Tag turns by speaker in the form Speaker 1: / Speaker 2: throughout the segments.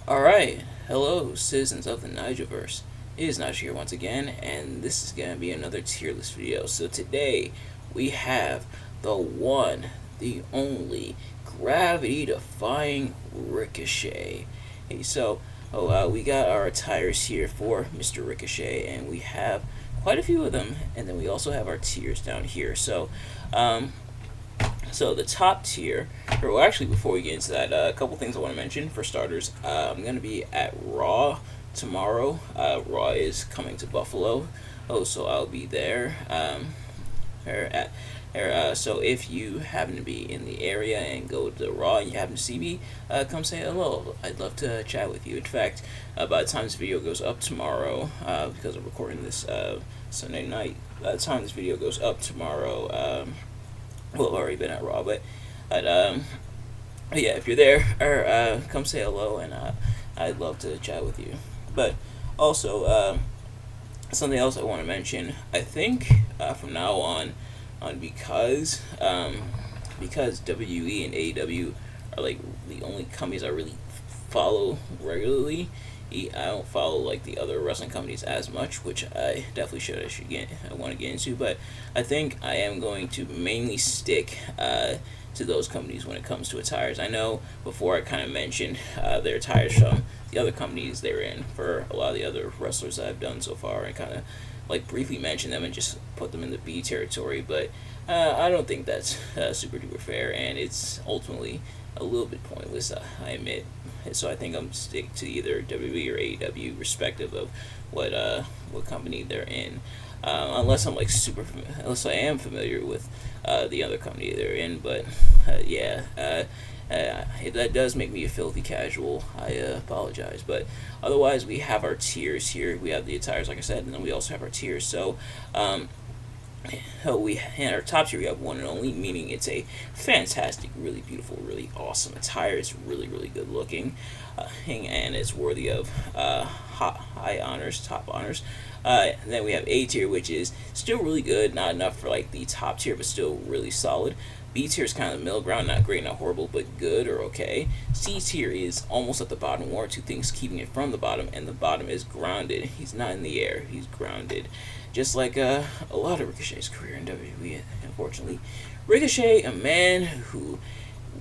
Speaker 1: Alright, hello citizens of the Nigelverse. It is Nigel here once again, and this is going to be another tier list video. So today, we have the one, the only, gravity-defying Ricochet. Hey, we got our attires here for Mr. Ricochet, and we have quite a few of them, and then we also have our tiers down here. So the top tier, or well, actually before we get into that, a couple things I want to mention. For starters, I'm going to be at Raw tomorrow. Raw is coming to Buffalo. So I'll be there. So if you happen to be in the area and go to Raw and you happen to see me, come say hello. I'd love to chat with you. In fact, by the time this video goes up tomorrow, because I'm recording this Sunday night, by the time this video goes up tomorrow, well, I've already been at Raw, but yeah, if you're there, or come say hello, and I'd love to chat with you. But also, something else I want to mention. I think from now on because WWE and AEW are like the only companies I really follow regularly. I don't follow like the other wrestling companies as much, which I definitely should. I want to get into, but I think I am going to mainly stick to those companies when it comes to attires. I know before I kind of mentioned their attires from the other companies they're in for a lot of the other wrestlers that I've done so far, and kind of like briefly mention them and just put them in the B territory, but I don't think that's super duper fair, and it's ultimately a little bit pointless, I admit. So I think I'm stick to either WWE or AEW, respective of what company they're in, unless I'm like unless I am familiar with the other company they're in. But that does make me a filthy casual. I apologize, but otherwise we have our tiers here. We have the attires, like I said, and then we also have our tiers. So. We in our top tier we have One and Only, meaning it's a fantastic, really beautiful, really awesome attire. It's really, really good looking, and it's worthy of high honors, top honors. Then we have A tier, which is still really good, not enough for like the top tier, but still really solid. B tier is kind of the middle ground, not great, not horrible, but good or okay. C tier is almost at the bottom. One or two things keeping it from the bottom, and the bottom is grounded. He's not in the air, he's grounded. Just like a lot of Ricochet's career in WWE, unfortunately. Ricochet, a man who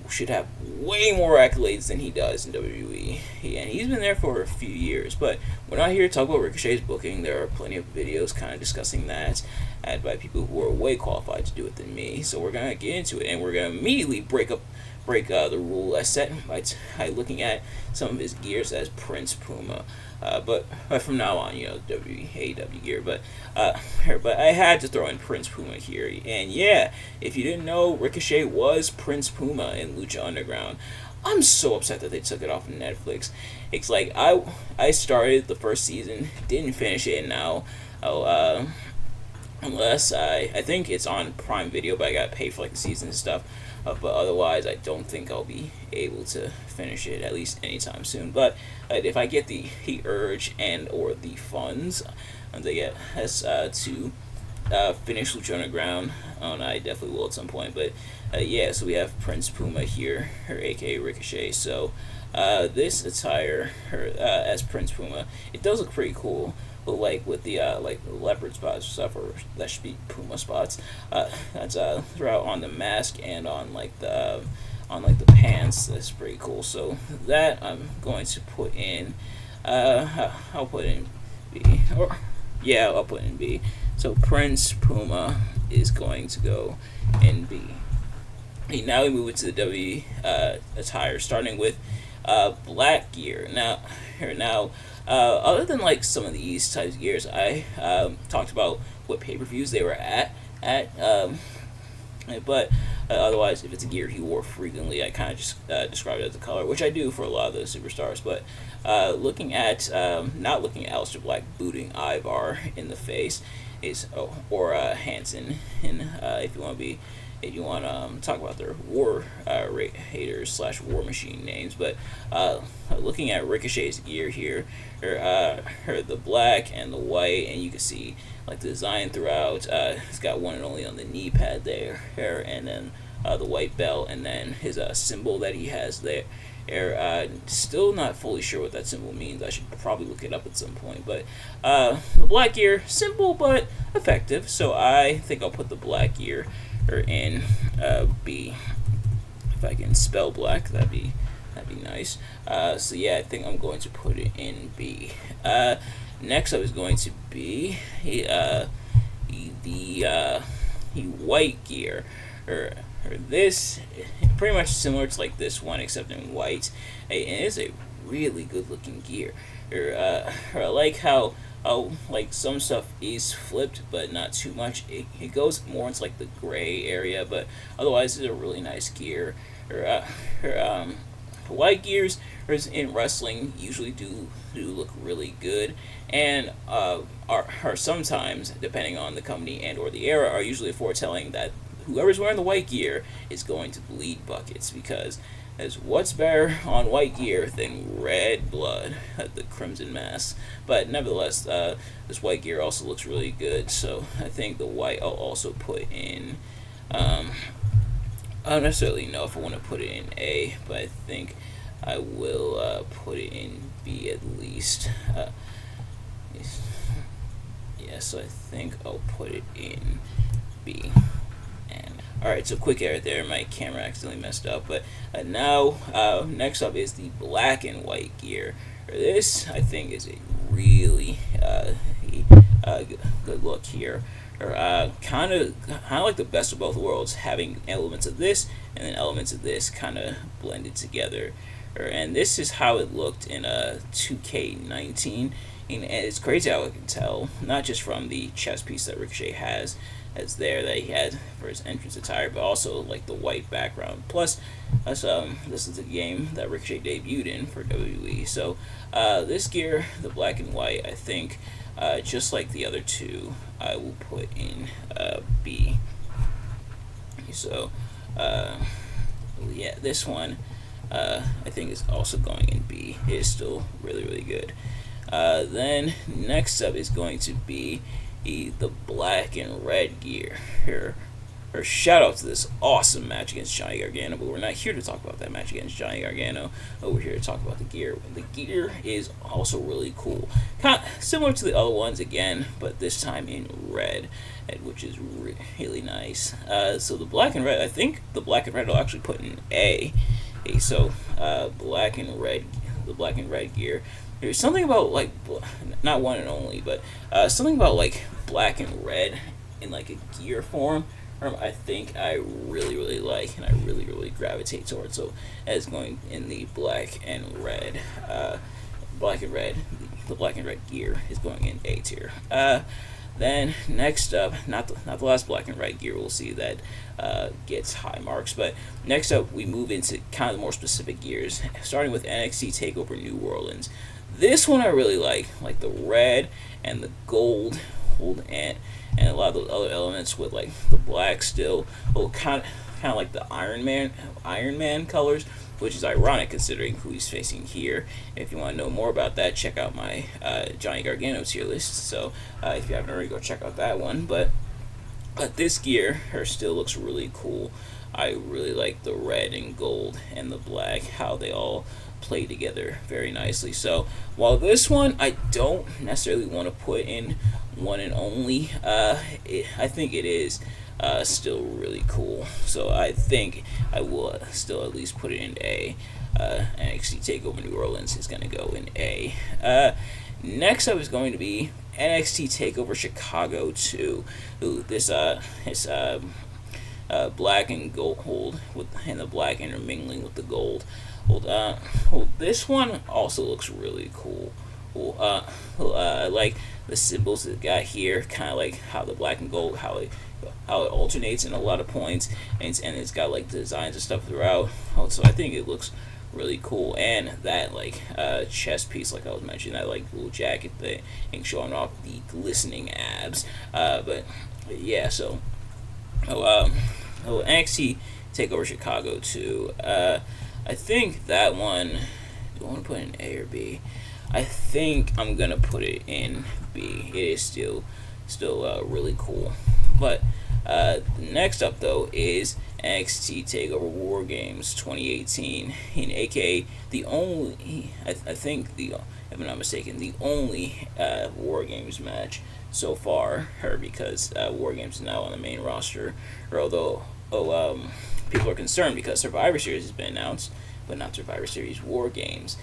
Speaker 1: should have way more accolades than he does in WWE. And he's been there for a few years, but we're not here to talk about Ricochet's booking. There are plenty of videos kind of discussing that, and by people who are way qualified to do it than me. So we're going to get into it, and we're going to immediately break the rule I set by looking at some of his gears as Prince Puma. But from now on, AEW gear. But I had to throw in Prince Puma here. And yeah, if you didn't know, Ricochet was Prince Puma in Lucha Underground. I'm so upset that they took it off of Netflix. It's like I started the first season, didn't finish it, and now unless I think it's on Prime Video, but I gotta pay for like the season and stuff. But otherwise, I don't think I'll be able to finish it, at least anytime soon. But if I get the urge and or the funds, to get us to finish Lucha Underground, and I definitely will at some point. But yeah, so we have Prince Puma here, or aka Ricochet. So this attire, as Prince Puma, it does look pretty cool. But like with the leopard spots or stuff, or that should be Puma spots. That's throughout on the mask and on the pants. That's pretty cool. So that I'm going to put in. I'll put in B. I'll put in B. So Prince Puma is going to go in B. Now we move into the W attire, starting with black gear. Now, other than like some of these types of gears, I talked about what pay-per-views they were at, but otherwise, if it's a gear he wore frequently, I kind of just describe it as a color, which I do for a lot of the superstars. But not looking at Aleister Black booting Ivar in the face or Hanson, and if you want to talk about their war haters / war machine names. But looking at Ricochet's gear here, the black and the white, and you can see like the design throughout. He's got One and Only on the knee pad there, and then the white belt, and then his symbol that he has there Still not fully sure what that symbol means. I should probably look it up at some point. But the black gear, simple but effective. So I think I'll put the black gear in B. If I can spell black, that'd be nice. So yeah, I think I'm going to put it in B. Next up is going to be the white gear, or this, pretty much similar to like this one except in white. It is a really good looking gear. Or I like how like some stuff is flipped but not too much. It goes more into like the gray area, but otherwise it's a really nice gear. White gears in wrestling usually do look really good, and are sometimes, depending on the company and or the era, are usually foretelling that whoever's wearing the white gear is going to bleed buckets, because as what's better on white gear than red blood, the crimson mass. But nevertheless, this white gear also looks really good, so I think the white I'll also put in. I don't necessarily know if I want to put it in A, but I think I will put it in B at least. Yeah, so I think I'll put it in B. And alright, so quick error there, my camera accidentally messed up. But now, next up is the black and white gear. This, I think, is a really good look here. Or kind of like the best of both worlds, having elements of this and then elements of this kind of blended together. And this is how it looked in 2K19, and it's crazy how I can tell, not just from the chest piece that Ricochet has as there that he had for his entrance attire, but also like the white background. Plus, this is a game that Ricochet debuted in for WWE. So this gear, the black and white, I think, just like the other two, I will put in B. So yeah, this one I think is also going in B. It is still really, really good. Then next up is going to be the black and red gear here. Or shout out to this awesome match against Johnny Gargano, but we're not here to talk about that match against Johnny Gargano. We're here to talk about the gear. The gear is also really cool, kind of similar to the other ones again, but this time in red, which is really nice. So the black and red, I think the black and red will actually put in A. So black and red, the black and red gear. There's something about like not one and only, but something about like black and red in like a gear form. I think I really like, and I really gravitate towards. So as going in the black and red, the black and red gear is going in A tier. Then next up, not the last black and red gear we'll see that gets high marks, but next up we move into kind of the more specific gears, starting with NXT TakeOver New Orleans. This one I really like the red and the gold, and a lot of those other elements with like the black still, kind of like the Iron Man colors, which is ironic considering who he's facing here. If you want to know more about that, check out my Johnny Gargano tier list. So if you haven't already, go check out that one. But this gear still looks really cool. I really like the red and gold and the black, how they all play together very nicely. So while this one I don't necessarily want to put in One and Only, I think it is still really cool. So I think I will still at least put it in A. NXT TakeOver New Orleans is going to go in A. Next up is going to be NXT TakeOver Chicago 2. This black and gold and the black intermingling with the gold. This one also looks really cool. I like the symbols that it got here, kind of like how the black and gold, how it alternates in a lot of points, and it's got like designs and stuff throughout. So I think it looks really cool, and that like chest piece, like I was mentioning, that like blue jacket thing, and showing off the glistening abs. But yeah, so NXT TakeOver Chicago 2. I think that one. Do I want to put it in A or B? I think I'm gonna put it in B. It is still really cool. But Next up though is NXT Takeover War Games 2018, in aka the only, I think the, if I'm not mistaken, the only War Games match so far, or because War Games is now on the main roster, or although people are concerned because Survivor Series has been announced, but not Survivor Series War Games.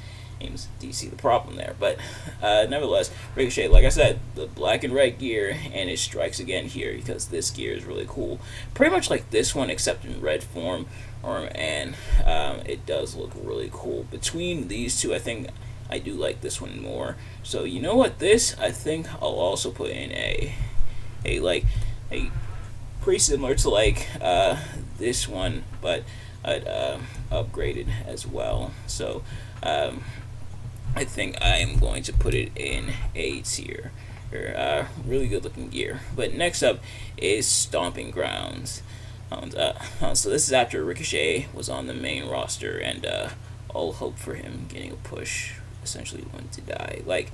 Speaker 1: Do you see the problem there? But nevertheless, Ricochet, like I said, the black and red gear, and it strikes again here because this gear is really cool. Pretty much like this one, except in red form, and it does look really cool. Between these two, I think I do like this one more. So you know what? This I think I'll also put in a pretty similar to like this one, but upgraded as well. So. I think I am going to put it in A tier. Really good looking gear. But next up is Stomping Grounds. So this is after Ricochet was on the main roster, and all hope for him getting a push essentially went to die. Like,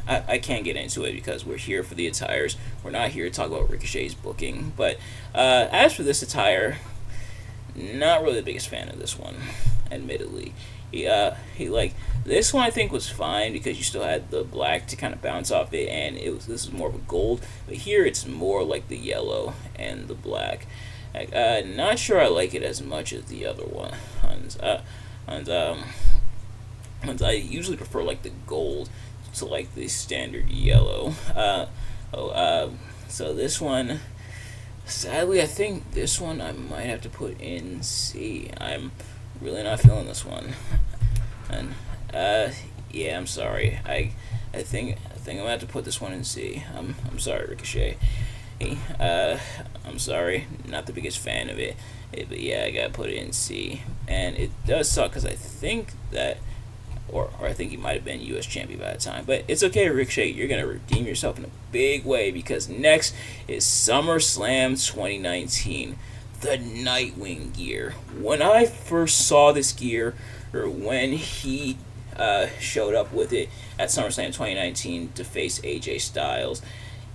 Speaker 1: I can't get into it because we're here for the attires. We're not here to talk about Ricochet's booking. But as for this attire, not really the biggest fan of this one, admittedly. He like this one I think was fine because you still had the black to kind of bounce off it, and this is more of a gold. But here it's more like the yellow and the black. Not sure I like it as much as the other one. And I usually prefer like the gold to like the standard yellow. So this one, sadly, I think this one I might have to put in C. I'm really not feeling this one, and yeah, I'm sorry. I think I'm gonna have to put this one in C. I'm sorry, Ricochet. I'm sorry, not the biggest fan of it, but yeah, I gotta put it in C, and it does suck because I think that, or I think he might have been U.S. champion by that time, but it's okay, Ricochet. You're gonna redeem yourself in a big way because next is SummerSlam 2019. The Nightwing gear. When I first saw this gear, or when he showed up with it at SummerSlam 2019 to face AJ Styles,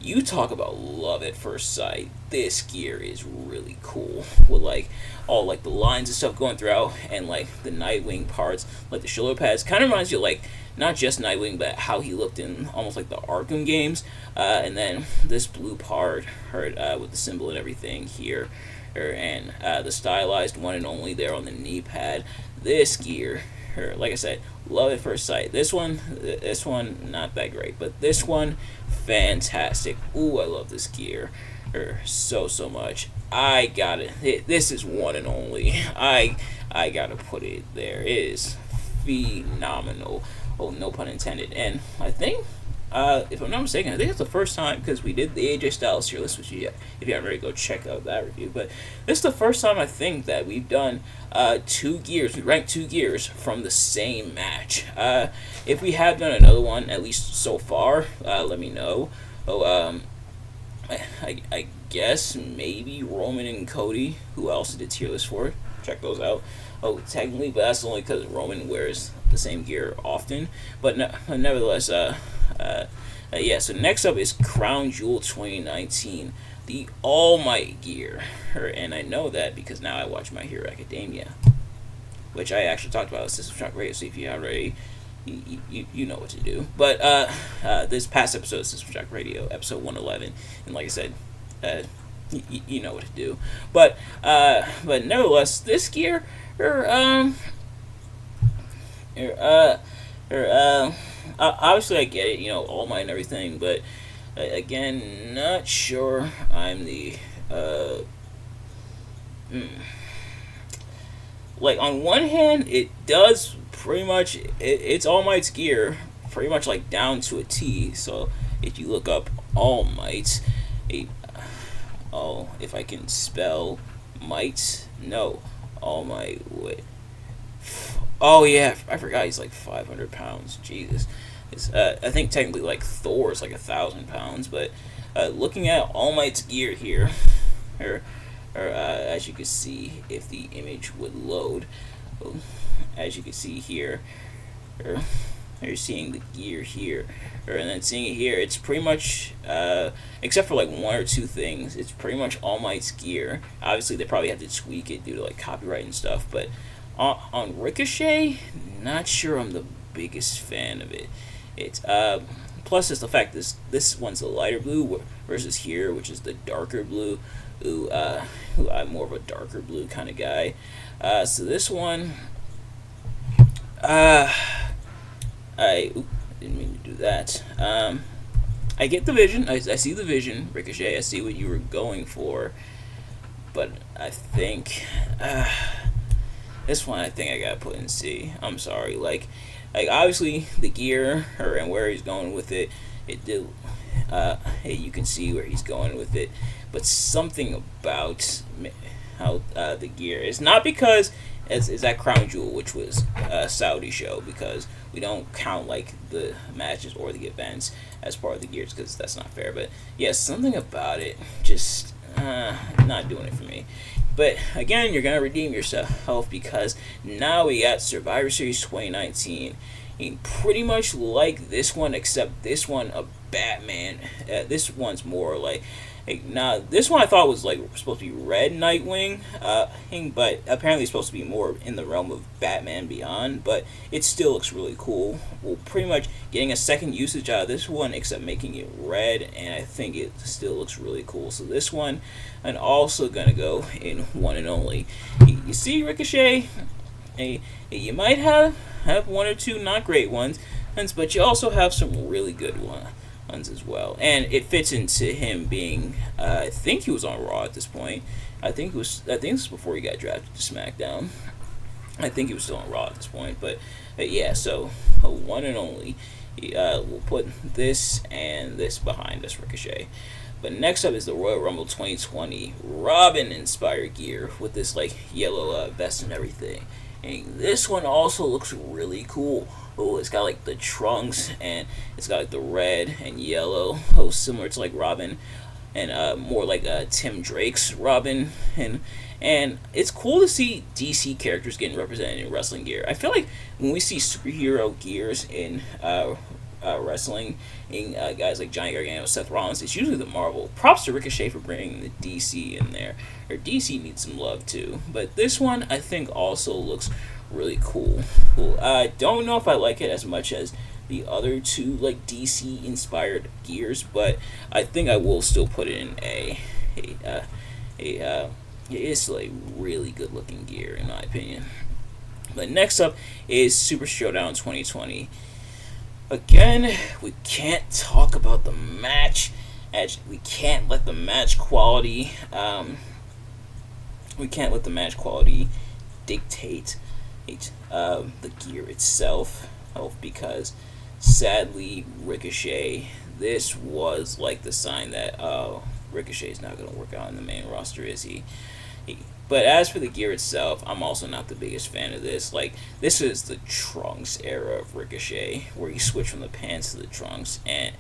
Speaker 1: you talk about love at first sight. This gear is really cool with like all like the lines and stuff going throughout, and like the Nightwing parts, like the shoulder pads. Kind of reminds you of, like, not just Nightwing, but how he looked in almost like the Arkham games. And then this blue part, with the symbol and everything here. And the stylized One and Only there on the knee pad. This gear, like I said, love at first sight. This one not that great, but this one, fantastic. Ooh, I love this gear, so much. I got it. This is One and Only. I gotta put it there. It is phenomenal. Oh, no pun intended. And I think, if I'm not mistaken, I think it's the first time, because we did the AJ Styles tier list, which if you haven't already, go check out that review. But this is the first time I think that we've done two gears. We ranked two gears from the same match. If we have done another one, at least so far, let me know. I guess maybe Roman and Cody, who else did tier list for it. Check those out. Technically, but that's only because Roman wears the same gear often. But nevertheless, yeah, so next up is Crown Jewel 2019, the All Might gear. And I know that because now I watch My Hero Academia, which I actually talked about on System Shock Radio, so if you already, you know what to do. But this past episode of System Shock Radio, episode 111, and like I said, you know what to do. But nevertheless, this gear, obviously I get it, All Might and everything, but again, not sure I'm the like, on one hand, it does pretty much, it's All Might's gear, pretty much like down to a T. So if you look up All Might, if I can spell might, no, All Might would. Oh yeah, I forgot he's like 500 pounds. Jesus, I think technically like Thor is like 1,000 pounds. But looking at All Might's gear here, as you can see, if the image would load, as you can see here, you're seeing the gear here, and then seeing it here, it's pretty much except for like one or two things, it's pretty much All Might's gear. Obviously, they probably have to tweak it due to like copyright and stuff, but on Ricochet, not sure I'm the biggest fan of it. It's plus it's the fact this one's a lighter blue versus here, which is the darker blue. Who I'm more of a darker blue kind of guy. So this one, I didn't mean to do that. I get the vision. I see the vision, Ricochet. I see what you were going for, but I think this one I think I gotta put in C. I'm sorry. Like obviously the gear and where he's going with it, it did. You can see where he's going with it, but something about how the gear is not because is that Crown Jewel, which was a Saudi show, because we don't count like the matches or the events as part of the gears because that's not fair. But yeah, something about it just not doing it for me. But again, you're gonna redeem yourself because now we got Survivor Series 2019. Pretty much like this one, except this one a Batman. This one's more like now this one I thought was like supposed to be Red Nightwing, but apparently it's supposed to be more in the realm of Batman Beyond. But it still looks really cool. We're pretty much getting a second usage out of this one, except making it red, and I think it still looks really cool. So this one, I'm also gonna go in One and Only. You see Ricochet. You might have one or two not great ones, but you also have some really good ones as well. And it fits into him being. I think he was on Raw at this point. I think this was before he got drafted to SmackDown. I think he was still on Raw at this point. But yeah, so One and Only. We'll put this and this behind us, Ricochet. But next up is the Royal Rumble 2020 Robin inspired gear with this like yellow vest and everything. And this one also looks really cool. Oh, it's got like the trunks and it's got like the red and yellow. Oh, similar to like Robin and more like Tim Drake's Robin. And it's cool to see DC characters getting represented in wrestling gear. I feel like when we see superhero gears in wrestling, in guys like Johnny Gargano, Seth Rollins, it's usually the Marvel. Props to Ricochet for bringing the DC in there. Or DC needs some love too. But this one I think also looks really cool. I don't know if I like it as much as the other two like DC inspired gears, but I think I will still put it in it's like really good looking gear in my opinion. But next up is Super Showdown 2020. Again, we can't talk about the match. We can't let the match quality. We can't let the match quality dictate the gear itself. Because sadly, Ricochet. This was like the sign that Ricochet's not going to work out in the main roster, is he? But as for the gear itself, I'm also not the biggest fan of this. Like, this is the trunks era of Ricochet, where he switched from the pants to the trunks, and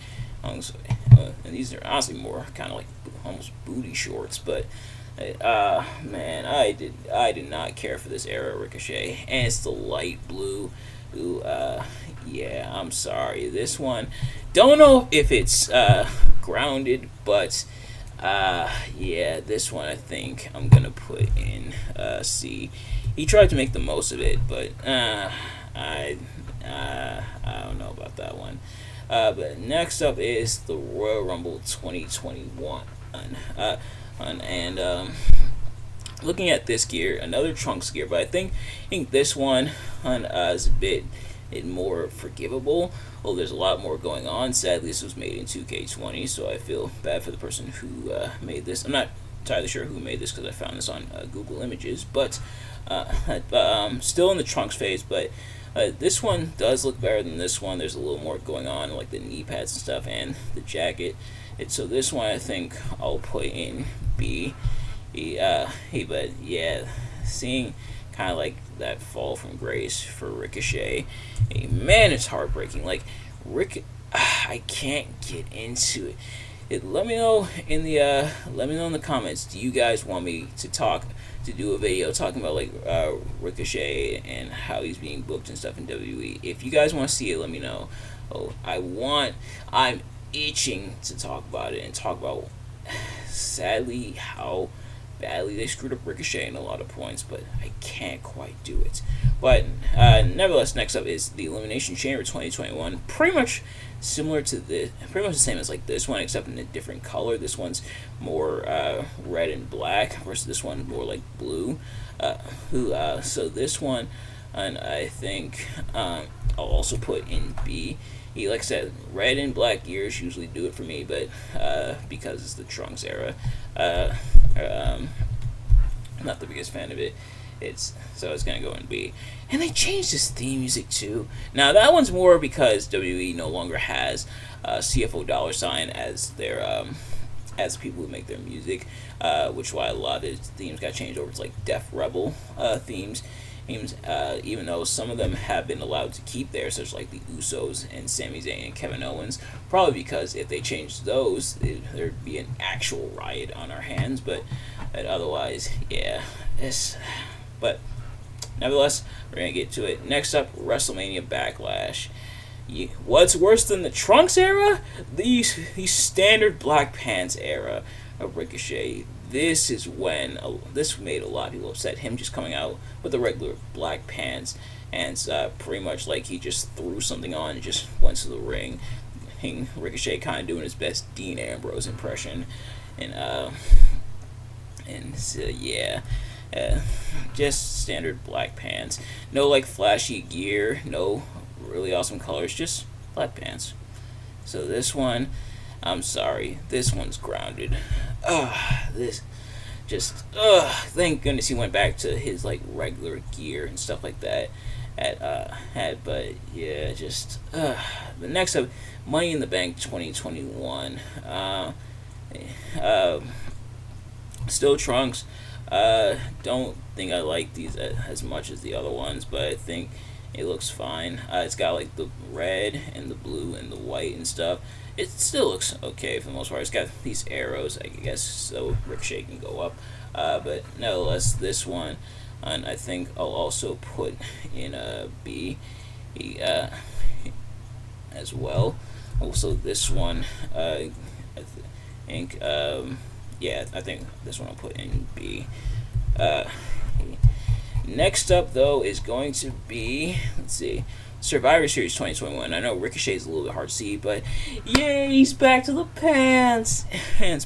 Speaker 1: these are honestly more kind of like almost booty shorts. But man, I did not care for this era of Ricochet, and it's the light blue. Ooh, yeah, I'm sorry. This one, don't know if it's grounded, but. Yeah, this one I think I'm gonna put in C. He tried to make the most of it, but I don't know about that one. But next up is the Royal Rumble 2021, and looking at this gear, another trunks gear, but I think this one is a bit more forgivable. Well, there's a lot more going on. Sadly, this was made in 2K20, so I feel bad for the person who made this. I'm not entirely sure who made this because I found this on Google Images, but still in the trunks phase. But this one does look better than this one. There's a little more going on, like the knee pads and stuff, and the jacket. So this one I think I'll put in B. But yeah, seeing kind of like that fall from grace for Ricochet. Man, it's heartbreaking. Like I can't get into it. let me know in the comments. Do you guys want me to do a video talking about like Ricochet and how he's being booked and stuff in WWE? If you guys want to see it, let me know. I'm itching to talk about it and talk about, sadly, how badly they screwed up Ricochet in a lot of points, but I can't quite do it. But nevertheless, next up is the Elimination Chamber 2021. Pretty much similar to pretty much the same as like this one, except in a different color. This one's more red and black versus this one more like blue. So this one, and I think I'll also put in B. Like I said, red and black gears usually do it for me, but because it's the Trunks era, not the biggest fan of it. It's gonna go in B. And they changed this theme music too. Now that one's more because WWE no longer has CFO Dollar Sign as their as people who make their music, which is why a lot of the themes got changed over to like Def Rebel themes. Even though some of them have been allowed to keep theirs, such like the Usos and Sami Zayn and Kevin Owens, probably because if they changed those, there'd be an actual riot on our hands. But otherwise, yeah, but nevertheless, we're gonna get to it. Next up, WrestleMania Backlash. What's worse than the Trunks era? The standard black pants era of Ricochet. This is when this made a lot of people upset. Him just coming out with the regular black pants, and pretty much like he just threw something on and just went to the ring. Ricochet kind of doing his best Dean Ambrose impression, and yeah. Just standard black pants. No like flashy gear, no really awesome colors, just black pants. So this one, I'm sorry, this one's grounded. Thank goodness he went back to his like regular gear and stuff like that. But yeah, the next up, Money in the Bank 2021. Still Trunks. Don't think I like these as much as the other ones, but I think it looks fine. It's got like the red and the blue and the white and stuff. It still looks okay for the most part. It's got these arrows, I guess, so Ricochet can go up. But nevertheless, this one, and I think I'll also put in a B as well. Also, this one, I think, I think this one I'll put in B. Next up, though, is going to be, let's see, Survivor Series 2021. I know Ricochet's a little bit hard to see, but yay, he's back to the pants.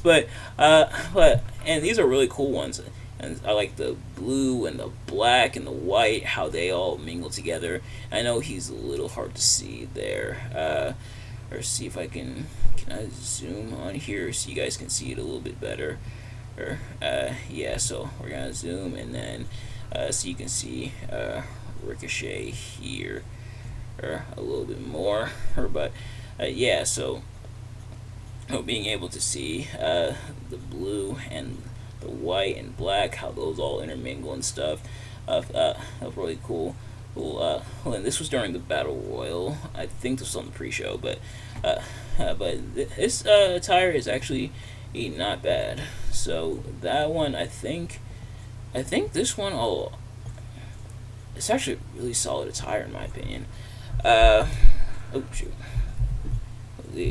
Speaker 1: But and these are really cool ones. And I like the blue and the black and the white, how they all mingle together. I know he's a little hard to see there. Or see if I can I zoom on here so you guys can see it a little bit better. Yeah, so we're gonna zoom and then so you can see Ricochet here a little bit more. But yeah, so being able to see the blue and the white and black, how those all intermingle and stuff, really cool. And this was during the Battle Royal. I think this was on the pre-show, but this attire is actually not bad. So that one, I think this one, it's actually a really solid attire in my opinion. Oh shoot.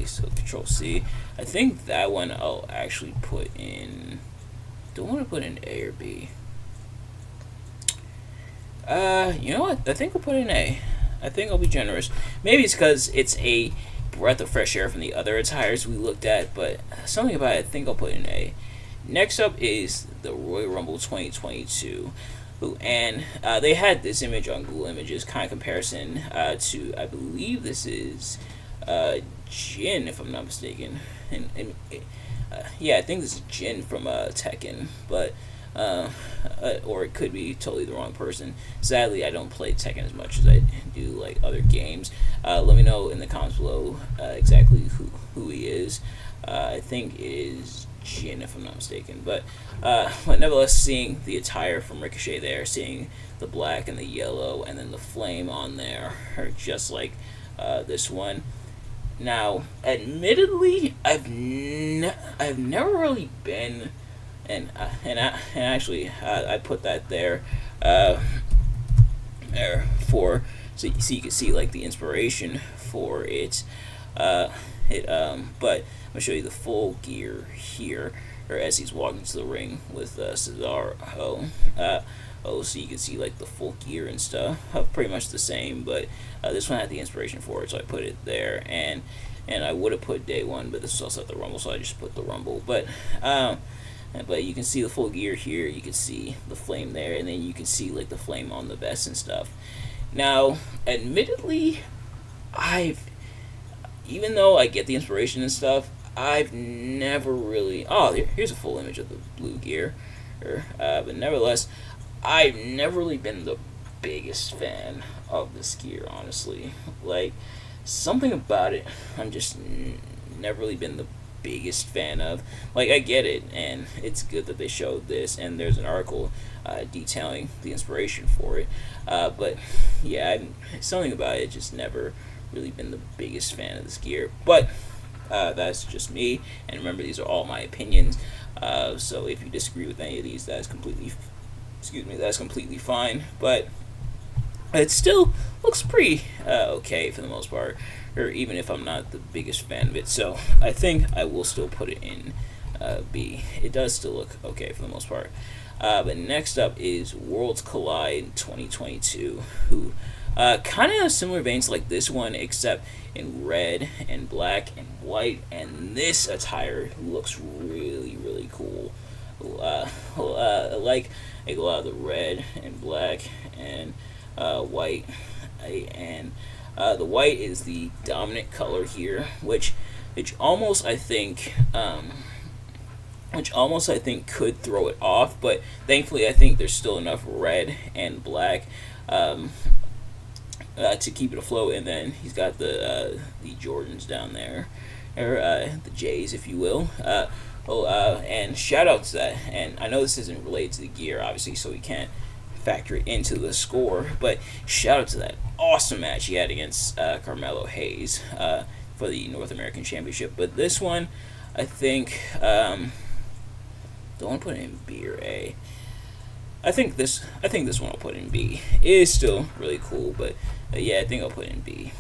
Speaker 1: So Control C. I think that one I'll actually put in. Don't want to put in A or B. You know what? I think I'll put in A. I think I'll be generous. Maybe it's because it's a breath of fresh air from the other attires we looked at, but something about it, I think I'll put in A. Next up is the Royal Rumble 2022. And they had this image on Google Images, kind of comparison to, I believe this is Jin, if I'm not mistaken. Yeah, I think this is Jin from Tekken, but or it could be totally the wrong person. Sadly, I don't play Tekken as much as I do like other games. Let me know in the comments below exactly who he is. I think it is Jin, if I'm not mistaken. But nevertheless, seeing the attire from Ricochet there, seeing the black and the yellow, and then the flame on there, just like this one. Now, admittedly, I've never really been, and actually I put that uh, there for so you can see like the inspiration for it. Uh, but I'm gonna show you the full gear here, or as he's walking to the ring with Cesaro. So you can see like the full gear and stuff, pretty much the same. But this one had the inspiration for it, so I put it there. And I would have put day one, but this was also at the Rumble, so I just put the Rumble. But you can see the full gear here. You can see the flame there, and then you can see like the flame on the vest and stuff. Now, admittedly, I've even though I get the inspiration and stuff, I've never really. Oh, here's a full image of the blue gear. But nevertheless, I've never really been the biggest fan of this gear, honestly. Like, something about it, I'm just never really been the biggest fan of. Like, I get it, and it's good that they showed this, and there's an article detailing the inspiration for it. But yeah, something about it just never really been the biggest fan of this gear. But that's just me, and remember, these are all my opinions. So if you disagree with any of these, that's completely fine. But it still looks pretty okay for the most part, or even if I'm not the biggest fan of it. So I think I will still put it in B. It does still look okay for the most part. But next up is Worlds Collide 2022, who kind of similar veins like this one, except in red and black and white, and this attire looks really, really cool. Like a lot of the red and black and white, and the white is the dominant color here, which almost I think could throw it off, but thankfully I think there's still enough red and black to keep it afloat. And then he's got the Jordans down there, or the J's, if you will. And shout out to that. And I know this isn't related to the gear, obviously, so we can't factor it into the score. But shout out to that awesome match he had against Carmelo Hayes for the North American Championship. But this one, I think, don't want to put it in B or A. I think this one I'll put in B. It is still really cool, but yeah, I think I'll put it in B.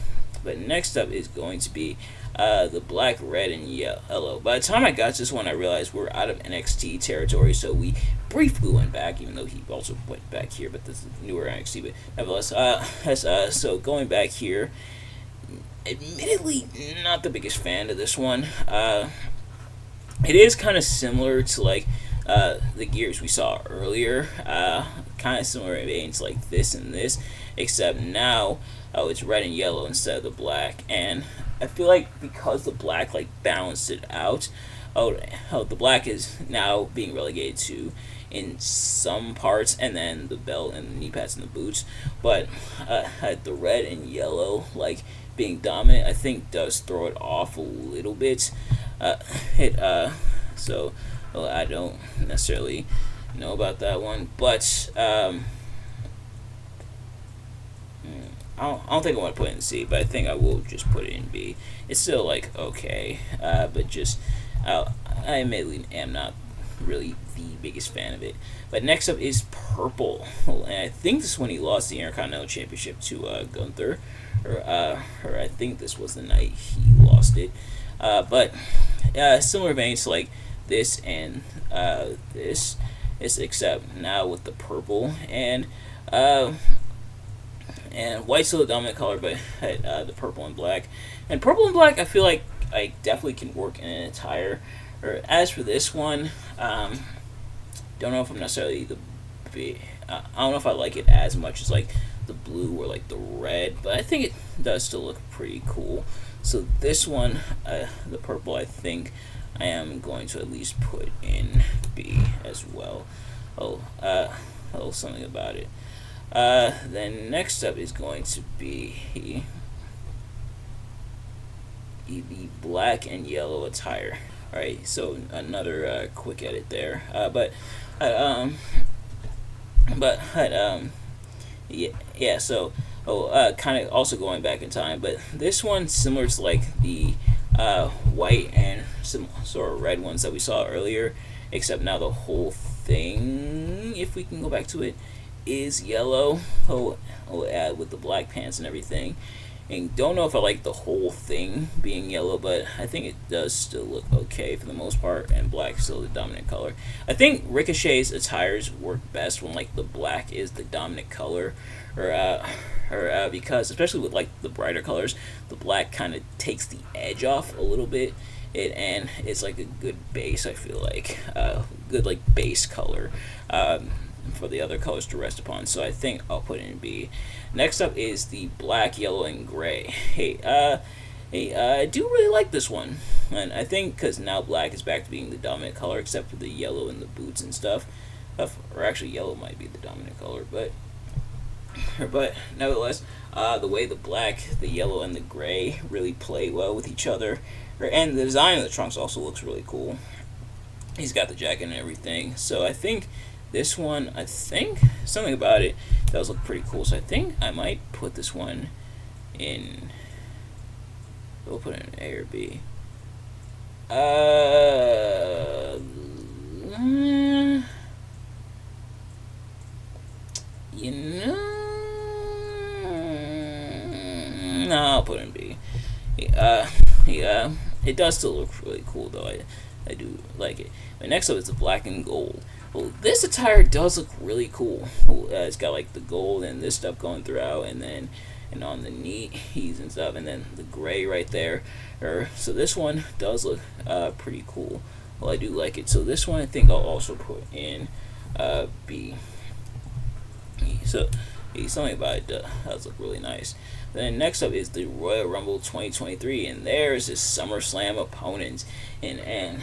Speaker 1: But next up is going to be the black, red, and yellow. By the time I got to this one, I realized we're out of NXT territory, so we briefly went back, even though he also went back here, but this is newer NXT. But nevertheless, so going back here, admittedly, not the biggest fan of this one. It is kind of similar to like the gears we saw earlier, kind of similar veins like this and this, except now it's red and yellow instead of the black. And I feel like because the black like balanced it out, the black is now being relegated to in some parts, and then the belt and the knee pads and the boots. But the red and yellow like being dominant, I think does throw it off a little bit. So I don't necessarily know about that one, but I don't think I want to put it in C, but I think I will just put it in B. It's still like okay, but just I admittedly am not really the biggest fan of it. But next up is purple, and I think this is when he lost the Intercontinental Championship to Gunther, or I think this was the night he lost it. But similar veins to like this and this, except now with the purple and white's still the dominant color, but the purple and black. And purple and black, I feel like I definitely can work in an attire. Or as for this one, don't know if I'm necessarily I don't know if I like it as much as like the blue or like the red, but I think it does still look pretty cool. So this one, the purple, I think I am going to at least put in B as well. Something about it. Then next up is going to be the black and yellow attire. Alright, so another quick edit there. Yeah. So Kind of also going back in time, but this one similar to like the white and some sort of red ones that we saw earlier, except now the whole thing, if we can go back to it, is yellow. With the black pants and everything. And don't know if I like the whole thing being yellow, but I think it does still look okay for the most part, and black is still the dominant color. I think Ricochet's attires work best when like the black is the dominant color, or because especially with like the brighter colors, the black kind of takes the edge off a little bit. And it's like a good base. I feel like good like base color. For the other colors to rest upon. So I think I'll put it in B. Next up is the black, yellow, and gray. I do really like this one, and I think because now black is back to being the dominant color, except for the yellow and the boots and stuff. Or actually, yellow might be the dominant color, but nevertheless, the way the black, the yellow, and the gray really play well with each other, and the design of the trunks also looks really cool. He's got the jacket and everything, so I think this one, I think something about it does look pretty cool. So I think I might put this one in. We'll put it in A or B. You know, no, I'll put it in B. Yeah, it does still look really cool though. I do like it. But next up is the black and gold. Well, this attire does look really cool. It's got like the gold and this stuff going throughout, and on the knees and stuff, and then the gray right there. So this one does look pretty cool. Well, I do like it. So this one I think I'll also put in B. So something about it does look really nice. Then next up is the Royal Rumble 2023, and there's his SummerSlam opponents, and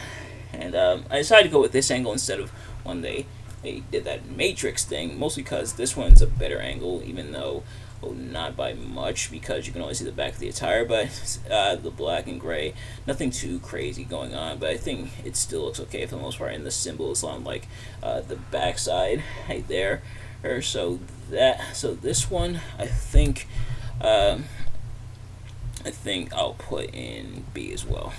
Speaker 1: I decided to go with this angle instead of when they did that Matrix thing, mostly because this one's a better angle, even though not by much, because you can only see the back of the attire, but the black and gray, nothing too crazy going on, but I think it still looks okay for the most part, and the symbol is on like the back side right there. So this one I think I'll put in B as well.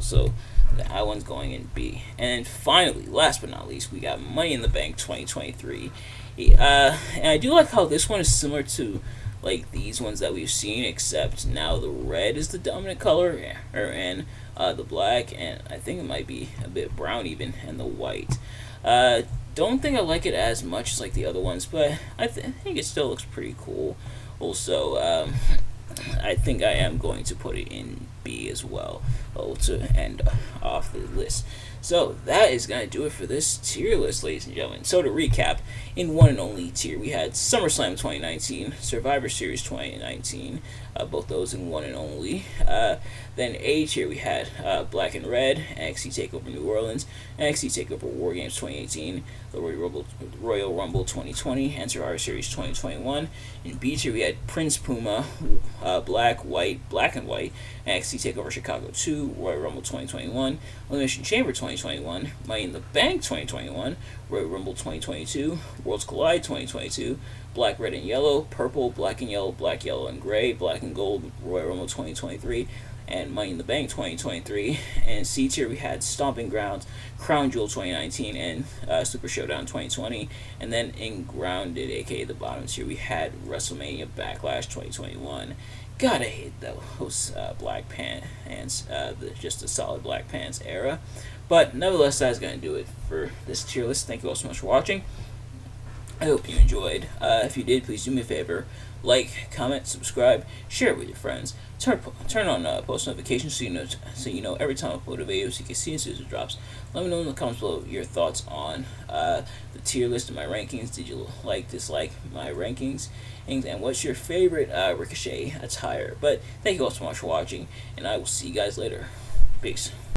Speaker 1: So that one's going in B. And finally, last but not least, we got Money in the Bank 2023. And I do like how this one is similar to like these ones that we've seen, except now the red is the dominant color, and the black, and I think it might be a bit brown even, and the white. Don't think I like it as much as like the other ones, but I think it still looks pretty cool. Also, I think I am going to put it in B as well, to end off the list. So that is going to do it for this tier list, ladies and gentlemen. So to recap, in One and Only tier, we had SummerSlam 2019, Survivor Series 2019, both those in One and Only. Then A tier, we had Black and Red, NXT TakeOver New Orleans, NXT TakeOver War Games 2018, the Royal Rumble 2020, and Survivor Series 2021. In B tier, we had Prince Puma, Black, White, Black and White, NXT TakeOver Chicago 2, Royal Rumble 2021, Elimination Chamber 2021, Money in the Bank 2021, Royal Rumble 2022, Worlds Collide 2022, Black, Red, and Yellow, Purple, Black and Yellow, Black, Yellow, and Gray, Black and Gold, Royal Rumble 2023, and Money in the Bank 2023. And C tier, we had Stomping Grounds, Crown Jewel 2019, and Super Showdown 2020. And then in Grounded, aka the bottom tier, we had WrestleMania Backlash 2021. Gotta hate those black pants, just the solid black pants era. But nevertheless, that's going to do it for this tier list. Thank you all so much for watching. I hope you enjoyed. If you did, please do me a favor. Like, comment, subscribe, share it with your friends. Turn on post notifications so you know every time I upload a video, so you can see as soon as it drops. Let me know in the comments below your thoughts on the tier list and my rankings. Did you dislike my rankings? And what's your favorite Ricochet attire? But thank you all so much for watching, and I will see you guys later. Peace.